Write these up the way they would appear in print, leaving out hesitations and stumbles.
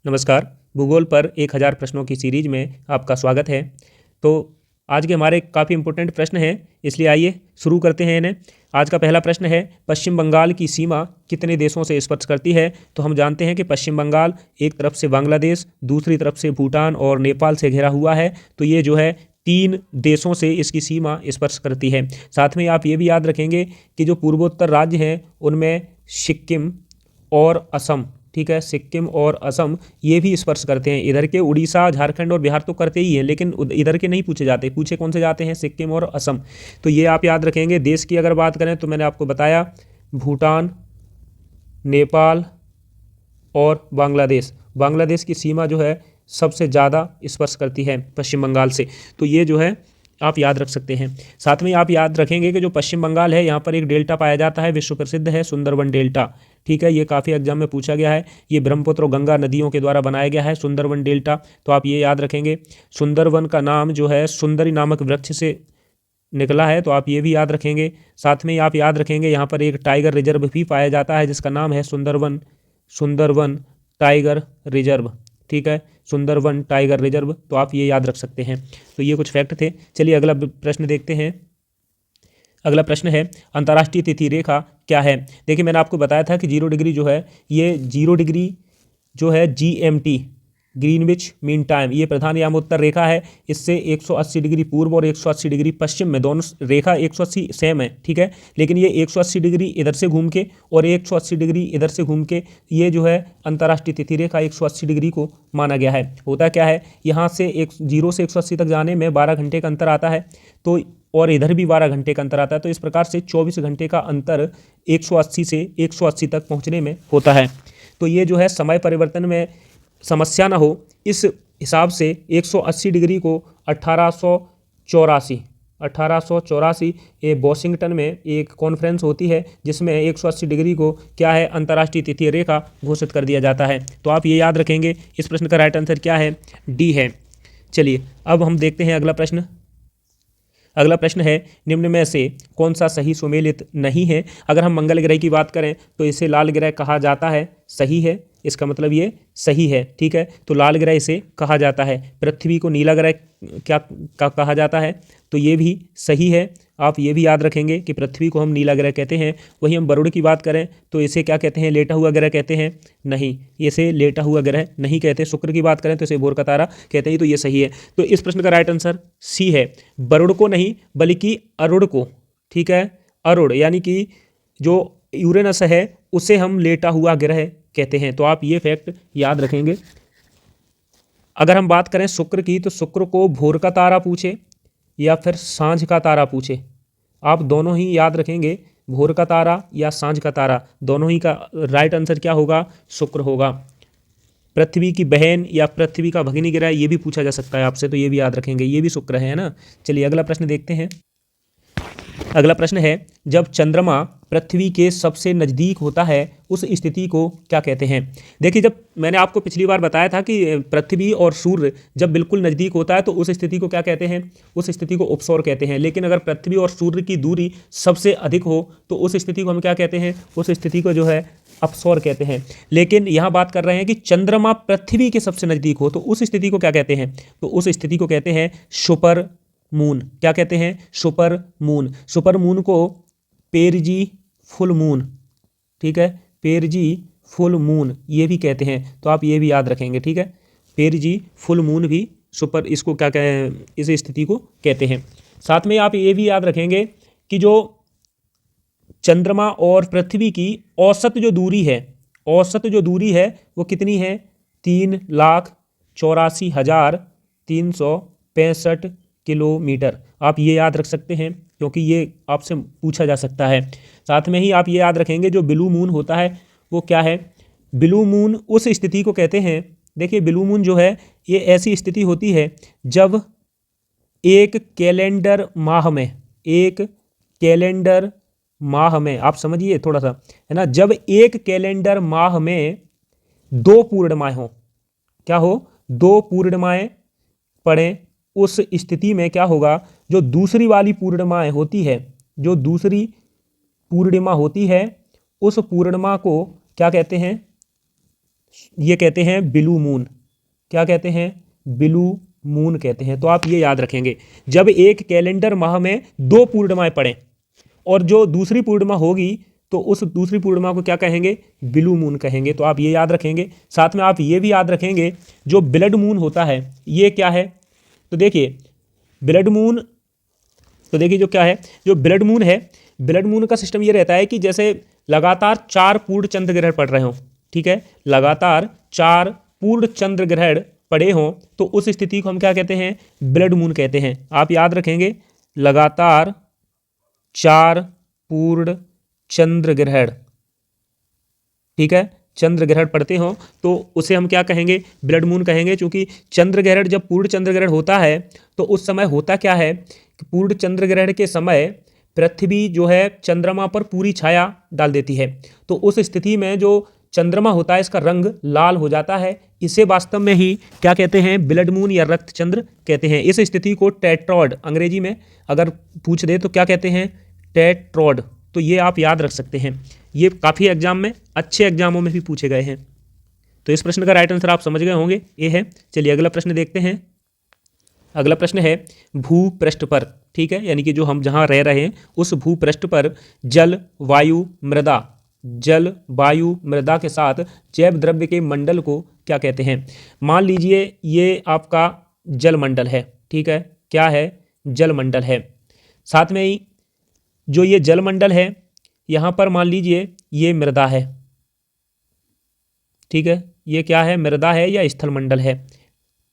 नमस्कार। भूगोल पर 1000 प्रश्नों की सीरीज में आपका स्वागत है। तो आज के हमारे काफ़ी इंपॉर्टेंट प्रश्न हैं, इसलिए आइए शुरू करते हैं इन्हें। आज का पहला प्रश्न है, पश्चिम बंगाल की सीमा कितने देशों से स्पर्श करती है? तो हम जानते हैं कि पश्चिम बंगाल एक तरफ से बांग्लादेश, दूसरी तरफ से भूटान और नेपाल से घिरा हुआ है। तो ये जो है 3 देशों से इसकी सीमा स्पर्श करती है। साथ में आप ये भी याद रखेंगे कि जो पूर्वोत्तर राज्य हैं उनमें सिक्किम और असम, ठीक है, सिक्किम और असम ये भी स्पर्श करते हैं। इधर के उड़ीसा, झारखंड और बिहार तो करते ही हैं, लेकिन इधर के नहीं पूछे जाते। पूछे कौन से जाते हैं? सिक्किम और असम। तो ये आप याद रखेंगे। देश की अगर बात करें तो मैंने आपको बताया भूटान, नेपाल और बांग्लादेश। बांग्लादेश की सीमा जो है सबसे ज़्यादा स्पर्श करती है पश्चिम बंगाल से। तो ये जो है आप याद रख सकते हैं। साथ में आप याद रखेंगे कि जो पश्चिम बंगाल है यहाँ पर एक डेल्टा पाया जाता है, विश्व प्रसिद्ध है सुंदरवन डेल्टा, ठीक है। ये काफ़ी एग्जाम में पूछा गया है। ये ब्रह्मपुत्र और गंगा नदियों के द्वारा बनाया गया है सुंदरवन डेल्टा। तो आप ये याद रखेंगे। सुंदरवन का नाम जो है सुंदरी नामक वृक्ष से निकला है, तो आप ये भी याद रखेंगे। साथ में आप याद रखेंगे यहाँ पर एक टाइगर रिजर्व भी पाया जाता है जिसका नाम है सुंदरवन टाइगर रिजर्व, ठीक है, सुंदरवन टाइगर रिजर्व। तो आप ये याद रख सकते हैं। तो ये कुछ फैक्ट थे। चलिए अगला प्रश्न देखते हैं। अगला प्रश्न है, अंतर्राष्ट्रीय तिथि रेखा क्या है? देखिए मैंने आपको बताया था कि 0 डिग्री जो है, ये 0 डिग्री जो है GMT, ग्रीनविच मीन टाइम, ये प्रधान यामोत्तर रेखा है। इससे 180 डिग्री पूर्व और 180 डिग्री पश्चिम में, दोनों रेखा 180 सेम है, ठीक है। लेकिन ये 180 डिग्री इधर से घूम के और 180 डिग्री इधर से घूम के, ये जो है अंतर्राष्ट्रीय तिथि रेखा 180 डिग्री को माना गया है। होता क्या है, यहाँ से 0 से 180 तक जाने में 12 घंटे का अंतर आता है, तो और इधर भी 12 घंटे का अंतर आता है। तो इस प्रकार से 24 घंटे का अंतर 180 से 180 तक पहुँचने में होता है। तो ये जो है समय परिवर्तन में समस्या ना हो इस हिसाब से 180 डिग्री को 1884 ये वॉशिंगटन में एक कॉन्फ्रेंस होती है जिसमें 180 डिग्री को क्या है, अंतर्राष्ट्रीय तिथि रेखा घोषित कर दिया जाता है। तो आप ये याद रखेंगे। इस प्रश्न का राइट आंसर क्या है? डी है। चलिए अब हम देखते हैं अगला प्रश्न। अगला प्रश्न है, निम्न में से कौन सा सही सुमेलित नहीं है? अगर हम मंगल ग्रह की बात करें तो इसे लाल ग्रह कहा जाता है, सही है, इसका मतलब ये सही है, ठीक है। तो लाल ग्रह इसे कहा जाता है। पृथ्वी को नीला ग्रह क्या कहा जाता है? तो ये भी सही है। आप ये भी याद रखेंगे कि पृथ्वी को हम नीला ग्रह कहते हैं। वही हम वरुण की बात करें तो इसे क्या कहते हैं? लेटा हुआ ग्रह कहते हैं? नहीं, इसे लेटा हुआ ग्रह नहीं कहते। शुक्र की बात करें तो इसे भोर का तारा कहते हैं। तो ये सही है। तो इस प्रश्न का राइट आंसर सी है। वरुण को नहीं बल्कि अरुण को, ठीक है, अरुण यानी कि जो यूरेनस है उसे हम लेटा हुआ ग्रह कहते हैं। तो आप ये फैक्ट याद रखेंगे। अगर हम बात करें शुक्र की तो शुक्र को भोर का तारा पूछे या फिर सांझ का तारा पूछे, आप दोनों ही याद रखेंगे। भोर का तारा या सांझ का तारा, दोनों ही का राइट आंसर क्या होगा? शुक्र होगा। पृथ्वी की बहन या पृथ्वी का भगिनी ग्रह ये भी पूछा जा सकता है आपसे, तो ये भी याद रखेंगे। ये भी शुक्र है ना। चलिए अगला प्रश्न देखते हैं। अगला प्रश्न है, जब चंद्रमा पृथ्वी के सबसे नज़दीक होता है उस स्थिति को क्या कहते हैं? देखिए जब मैंने आपको पिछली बार बताया था कि पृथ्वी और सूर्य जब बिल्कुल नज़दीक होता है तो उस स्थिति को क्या कहते हैं? उस स्थिति को उपसौर कहते हैं। लेकिन अगर पृथ्वी और सूर्य की दूरी सबसे अधिक हो तो उस स्थिति को हम क्या कहते हैं? उस स्थिति को जो है अपसौर कहते हैं। लेकिन यहाँ बात कर रहे हैं कि चंद्रमा पृथ्वी के सबसे नज़दीक हो तो उस स्थिति को क्या कहते हैं? तो उस स्थिति को कहते हैं सुपर मून। क्या कहते हैं? Super moon. सुपर मून को पेरजी फुल मून, ठीक है, पेरजी फुल मून ये भी कहते हैं। तो आप ये भी याद रखेंगे, ठीक है। पेरजी फुल मून भी सुपर, इसको क्या कहें, इस स्थिति को कहते हैं। साथ में आप ये भी याद रखेंगे कि जो चंद्रमा और पृथ्वी की औसत जो दूरी है वो कितनी है? 3,84,365 किलोमीटर। आप ये याद रख सकते हैं क्योंकि ये आपसे पूछा जा सकता है। साथ में ही आप ये याद रखेंगे जो ब्लू मून होता है वो क्या है? ब्लू मून उस स्थिति को कहते हैं। देखिए ब्लू मून जो है ये ऐसी स्थिति होती है जब एक कैलेंडर माह में आप समझिए थोड़ा सा, है ना, जब एक कैलेंडर माह में 2 पूर्णिमाएं हो, क्या हो? 2 पूर्णिमाएं पड़े, उस स्थिति में क्या होगा? जो दूसरी वाली पूर्णिमाएं होती है, जो दूसरी पूर्णिमा होती है उस पूर्णिमा को क्या कहते हैं? ये कहते हैं ब्लू मून। क्या कहते हैं? ब्लू मून कहते हैं। तो आप ये याद रखेंगे, जब एक कैलेंडर माह में 2 पूर्णिमाएं पड़ें और जो दूसरी पूर्णिमा होगी तो उस दूसरी पूर्णिमा को क्या कहेंगे? ब्लू मून कहेंगे। तो आप ये याद रखेंगे। साथ में आप ये भी याद रखेंगे, जो ब्लड मून होता है ये क्या है? तो देखिए ब्लड मून, तो देखिए जो क्या है, जो ब्लड मून है, ब्लड मून का सिस्टम ये रहता है कि जैसे लगातार 4 पूर्ण चंद्र ग्रहण पड़ रहे हों, ठीक है, लगातार 4 पूर्ण चंद्र ग्रहण पड़े हों तो उस स्थिति को हम क्या कहते हैं? ब्लड मून कहते हैं। आप याद रखेंगे, लगातार 4 पूर्ण चंद्र ग्रहण, ठीक है, चंद्र ग्रहण पड़ते हों तो उसे हम क्या कहेंगे? ब्लड मून कहेंगे। क्योंकि चंद्र ग्रहण, जब पूर्ण चंद्र ग्रहण होता है तो उस समय होता क्या है कि पूर्ण चंद्र ग्रहण के समय पृथ्वी जो है चंद्रमा पर पूरी छाया डाल देती है। तो उस स्थिति में जो चंद्रमा होता है इसका रंग लाल हो जाता है। इसे वास्तव में ही क्या कहते हैं? ब्लड मून या रक्त चंद्र कहते हैं। इस स्थिति को टेट्रॉड, अंग्रेजी में अगर पूछ दे तो क्या कहते हैं? टेट्रॉड। तो ये आप याद रख सकते हैं, ये काफ़ी एग्जाम में, अच्छे एग्जामों में भी पूछे गए हैं। तो इस प्रश्न का राइट आंसर आप समझ गए होंगे, ये है। चलिए अगला प्रश्न देखते हैं। अगला प्रश्न है भूपृष्ठ पर, ठीक है, यानी कि जो हम जहाँ रह रहे हैं उस भूपृष्ठ पर जल वायु मृदा, जल वायु मृदा के साथ जैव द्रव्य के मंडल को क्या कहते हैं? मान लीजिए ये आपका जल मंडल है, ठीक है, क्या है? जल मंडल है। साथ में ही जो ये जल मंडल है यहाँ पर मान लीजिए ये मृदा है, ठीक है, ये क्या है? मृदा है या स्थल मंडल है।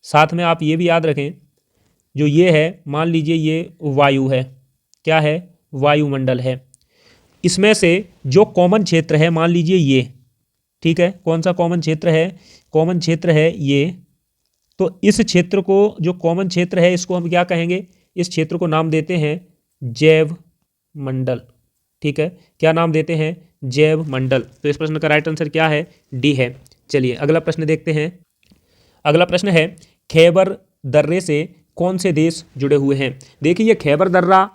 साथ में आप ये भी याद रखें, जो ये है मान लीजिए ये वायु है, क्या है? वायुमंडल है। इसमें से जो कॉमन क्षेत्र है मान लीजिए ये, ठीक है, कौन सा कॉमन क्षेत्र है? कॉमन क्षेत्र है ये। तो इस क्षेत्र को, जो कॉमन क्षेत्र है, इसको हम क्या कहेंगे? इस क्षेत्र को नाम देते हैं जैव मंडल, ठीक है, क्या नाम देते हैं? जैव मंडल। तो इस प्रश्न का राइट आंसर क्या है? डी है। चलिए अगला प्रश्न देखते हैं। अगला प्रश्न है खैबर दर्रे से कौन से देश जुड़े हुए हैं? देखिए ये खैबर दर्रा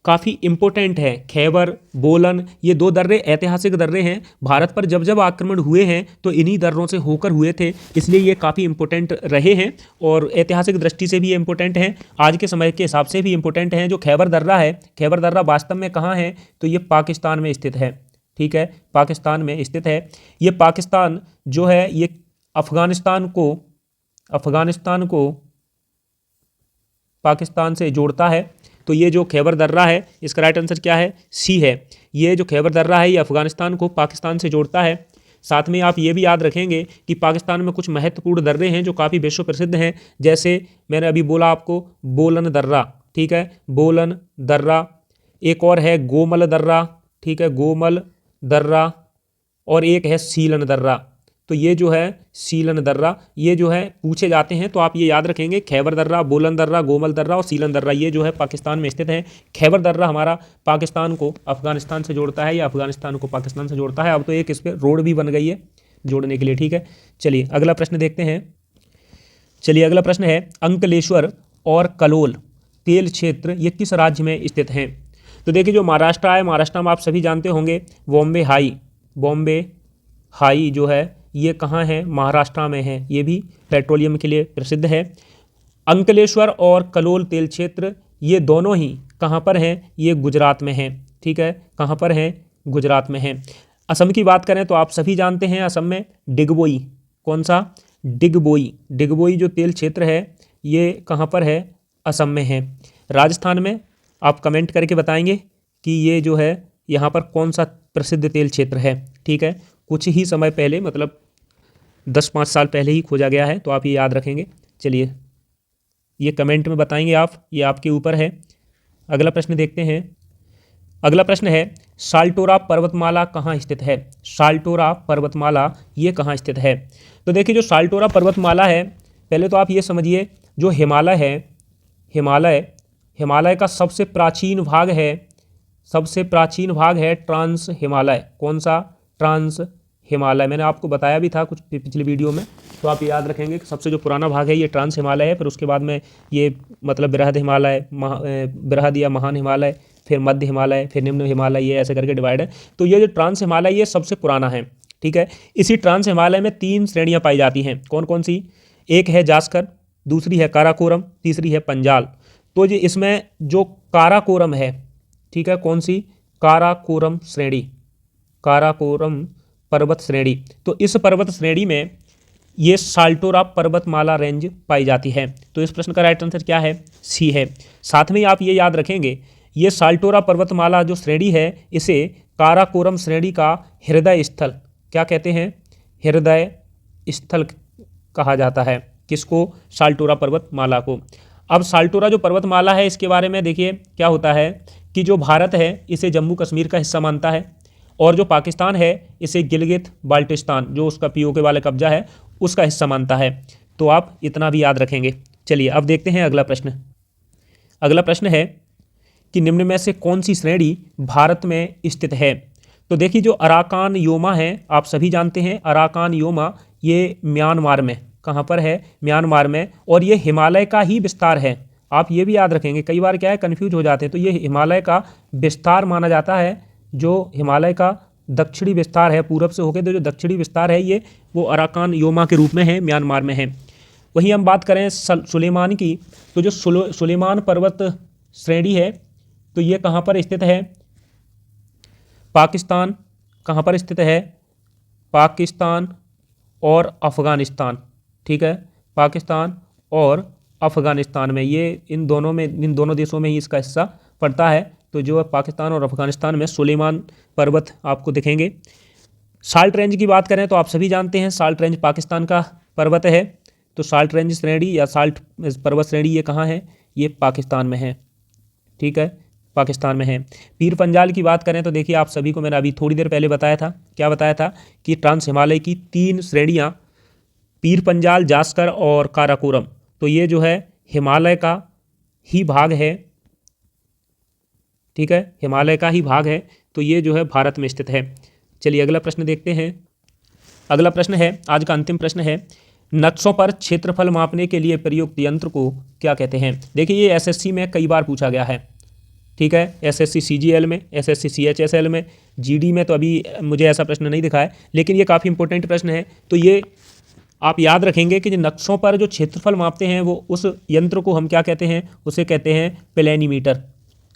काफ़ी इंपॉर्टेंट है। खैबर, बोलन, ये 2 दर्रे ऐतिहासिक दर्रे हैं। भारत पर जब जब आक्रमण हुए हैं तो इन्हीं दर्रों से होकर हुए थे, इसलिए ये काफ़ी इंपॉर्टेंट रहे हैं और ऐतिहासिक दृष्टि से भी ये इंपॉर्टेंट हैं, आज के समय के हिसाब से भी इंपॉर्टेंट हैं। जो खैबर दर्रा है, खैबर दर्रा वास्तव में कहाँ है? तो ये पाकिस्तान में स्थित है, ठीक है, पाकिस्तान में स्थित है। ये पाकिस्तान जो है ये अफगानिस्तान को पाकिस्तान से जोड़ता है। तो ये जो खैबर दर्रा है इसका राइट आंसर क्या है? सी है। ये जो खैबर दर्रा है ये अफगानिस्तान को पाकिस्तान से जोड़ता है। साथ में आप ये भी याद रखेंगे कि पाकिस्तान में कुछ महत्वपूर्ण दर्रे हैं जो काफ़ी विश्व प्रसिद्ध हैं, जैसे मैंने अभी बोला आपको बोलन दर्रा, ठीक है, बोलन दर्रा। एक और है गोमल दर्रा, ठीक है, गोमल दर्रा। और एक है सीलन दर्रा। तो ये जो है सीलन दर्रा, ये जो है पूछे जाते हैं तो आप ये याद रखेंगे, खैबर दर्रा, बोलन दर्रा, गोमल दर्रा और सीलन दर्रा, ये जो है पाकिस्तान में स्थित है। खैबर दर्रा हमारा पाकिस्तान को अफगानिस्तान से जोड़ता है या अफगानिस्तान को पाकिस्तान से जोड़ता है। अब तो एक इस पर रोड भी बन गई है जोड़ने के लिए, ठीक है। चलिए अगला प्रश्न देखते हैं। चलिए अगला प्रश्न है अंकलेश्वर और कलोल तेल क्षेत्र ये किस राज्य में स्थित हैं? तो देखिए जो महाराष्ट्र है, महाराष्ट्र में आप सभी जानते होंगे बॉम्बे हाई जो है ये कहाँ है? महाराष्ट्र में है। ये भी पेट्रोलियम के लिए प्रसिद्ध है। अंकलेश्वर और कलोल तेल क्षेत्र ये दोनों ही कहाँ पर हैं? ये गुजरात में हैं, ठीक है, कहाँ पर हैं? गुजरात में हैं। असम की बात करें तो आप सभी जानते हैं असम में डिगबोई, कौन सा? डिगबोई जो तेल क्षेत्र है ये कहाँ पर है? असम में है। राजस्थान में आप कमेंट करके बताएंगे कि ये जो है यहाँ पर कौन सा प्रसिद्ध तेल क्षेत्र है, ठीक है। कुछ ही समय पहले, मतलब 10-5 साल पहले ही खोजा गया है, तो आप ये याद रखेंगे। चलिए ये कमेंट में बताएंगे आप, ये आपके ऊपर है। अगला प्रश्न देखते हैं। अगला प्रश्न है साल्टोरा पर्वतमाला कहाँ स्थित है? साल्टोरा पर्वतमाला ये कहाँ स्थित है? तो देखिए जो साल्टोरा पर्वतमाला है, पहले तो आप ये समझिए जो हिमालय है, हिमालय का सबसे प्राचीन भाग है ट्रांस हिमालय। कौन सा? ट्रांस हिमालय। मैंने आपको बताया भी था कुछ पिछले वीडियो में, तो आप याद रखेंगे कि सबसे जो पुराना भाग है ये ट्रांस हिमालय है। फिर उसके बाद में ये मतलब बृहद हिमालय, बृहद या महान हिमालय, फिर मध्य हिमालय, फिर निम्न हिमालय, ये ऐसे करके डिवाइड है। तो ये जो ट्रांस हिमालय ये सबसे पुराना है। ठीक है। इसी ट्रांस हिमालय में 3 श्रेणियां पाई जाती हैं। कौन कौन सी? एक है जास्कर, दूसरी है काराकोरम, तीसरी है पंजाल। तो ये इसमें जो काराकोरम है, ठीक है, कौन सी? काराकोरम श्रेणी, काराकोरम पर्वत श्रेणी। तो इस पर्वत श्रेणी में ये साल्टोरा पर्वतमाला रेंज पाई जाती है। तो इस प्रश्न का राइट आंसर क्या है? सी है। साथ में आप ये याद रखेंगे, ये साल्टोरा पर्वतमाला जो श्रेणी है, इसे काराकोरम श्रेणी का हृदय स्थल क्या कहते हैं? हृदय स्थल कहा जाता है। किसको? साल्टोरा पर्वतमाला को। अब साल्टोरा जो पर्वतमाला है, इसके बारे में देखिए क्या होता है कि जो भारत है इसे जम्मू कश्मीर का हिस्सा मानता है, और जो पाकिस्तान है इसे गिलगित बाल्टिस्तान, जो उसका पीओके वाला कब्जा है, उसका हिस्सा मानता है। तो आप इतना भी याद रखेंगे। चलिए अब देखते हैं अगला प्रश्न। अगला प्रश्न है कि निम्न में से कौन सी श्रेणी भारत में स्थित है? तो देखिए, जो अराकान योमा है, आप सभी जानते हैं अराकान योमा, ये म्यांमार में, कहाँ पर है? म्यांमार में, और ये हिमालय का ही विस्तार है। आप ये भी याद रखेंगे, कई बार क्या है कन्फ्यूज हो जाते हैं। तो ये हिमालय का विस्तार माना जाता है। जो हिमालय का दक्षिणी विस्तार है, पूरब से होकर जो दक्षिणी विस्तार है, ये वो अराकान योमा के रूप में है, म्यांमार में है। वहीं हम बात करें सुलेमान की, तो जो सुलेमान पर्वत श्रेणी है, तो ये कहाँ पर स्थित है? पाकिस्तान। कहाँ पर स्थित है? पाकिस्तान और अफ़गानिस्तान, ठीक है, पाकिस्तान और अफ़गानिस्तान में, ये इन दोनों देशों में ही इसका हिस्सा पड़ता है। तो जो पाकिस्तान और अफ़गानिस्तान में सुलेमान पर्वत आपको दिखेंगे। साल्ट रेंज की बात करें तो आप सभी जानते हैं साल्ट रेंज पाकिस्तान का पर्वत है। तो साल्ट रेंज श्रेणी या साल्ट पर्वत श्रेणी ये कहाँ है? ये पाकिस्तान में है, ठीक है, पाकिस्तान में है। पीर पंजाल की बात करें तो देखिए, आप सभी को मैंने अभी थोड़ी देर पहले बताया था, क्या बताया था कि ट्रांस हिमालय की 3 श्रेणियाँ, पीर पंजाल, जास्कर और काराकोरम, तो ये जो है हिमालय का ही भाग है, ठीक है, हिमालय का ही भाग है। तो ये जो है भारत में स्थित है। चलिए अगला प्रश्न देखते हैं। अगला प्रश्न है, आज का अंतिम प्रश्न है, नक्शों पर क्षेत्रफल मापने के लिए प्रयुक्त यंत्र को क्या कहते हैं? देखिए, ये एसएससी में कई बार पूछा गया है, ठीक है, एसएससी सीजीएल में, एसएससी सीएचएसएल में, जीडी में तो अभी मुझे ऐसा प्रश्न नहीं दिखा है, लेकिन ये काफ़ी इंपॉर्टेंट प्रश्न है। तो ये आप याद रखेंगे कि जो नक्शों पर जो क्षेत्रफल मापते हैं, वो उस यंत्र को हम क्या कहते हैं? उसे कहते हैं प्लेनीमीटर।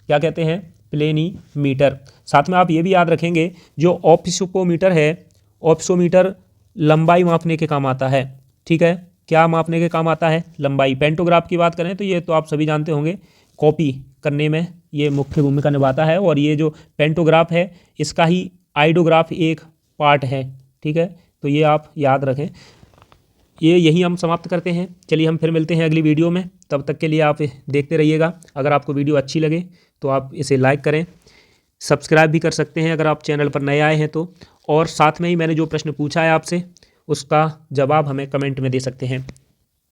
क्या कहते हैं? प्लेनीमीटर। साथ में आप ये भी याद रखेंगे, जो ऑप्सोमीटर है, ऑप्सोमीटर लंबाई मापने के काम आता है, ठीक है, क्या मापने के काम आता है? लंबाई। पेंटोग्राफ की बात करें तो ये तो आप सभी जानते होंगे, कॉपी करने में ये मुख्य भूमिका निभाता है, और ये जो पेंटोग्राफ है इसका ही आइडोग्राफ एक पार्ट है, ठीक है। तो ये आप याद रखें। यही हम समाप्त करते हैं। चलिए हम फिर मिलते हैं अगली वीडियो में, तब तक के लिए आप देखते रहिएगा। अगर आपको वीडियो अच्छी लगे तो आप इसे लाइक करें, सब्सक्राइब भी कर सकते हैं अगर आप चैनल पर नए आए हैं तो, और साथ में ही मैंने जो प्रश्न पूछा है आपसे, उसका जवाब हमें कमेंट में दे सकते हैं।